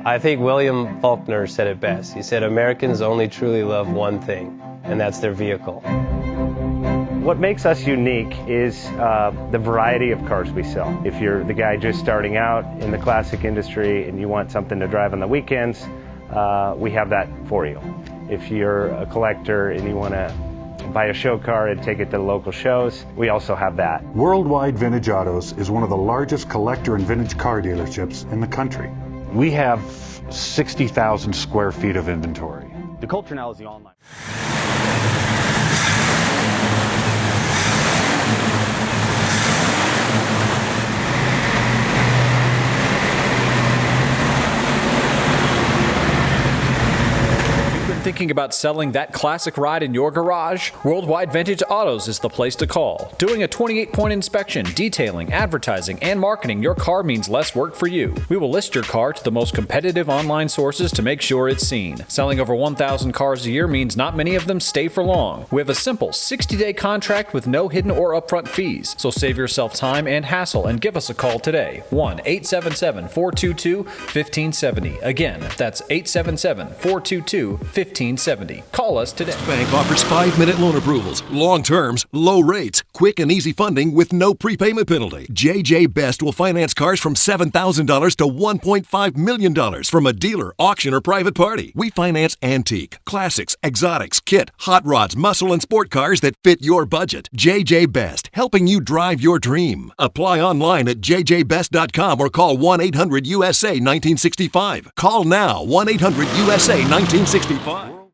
I think William Faulkner said it best. He said, Americans only truly love one thing, and that's their vehicle. What makes us unique is the variety of cars we sell. If you're the guy just starting out in the classic industry and you want something to drive on the weekends, we have that for you. If you're a collector and you want to buy a show car and take it to the local shows, we also have that. Worldwide Vintage Autos is one of the largest collector and vintage car dealerships in the country. We have 60,000 square feet of inventory. The culture now is the online. Thinking about selling that classic ride in your garage? Worldwide Vintage Autos is the place to call. Doing a 28-point inspection, detailing, advertising, and marketing your car means less work for you. We will list your car to the most competitive online sources to make sure it's seen. Selling over 1,000 cars a year means not many of them stay for long. We have a simple 60-day contract with no hidden or upfront fees. So save yourself time and hassle and give us a call today. 1-877-422-1570. Again, that's 877-422-1570. Call us today. Bank offers 5-minute loan approvals, long terms, low rates, quick and easy funding with no prepayment penalty. JJ Best will finance cars from $7,000 to $1.5 million from a dealer, auction, or private party. We finance antique, classics, exotics, kit, hot rods, muscle, and sport cars that fit your budget. JJ Best, helping you drive your dream. Apply online at jjbest.com or call 1-800-USA-1965. Call now, 1-800-USA-1965.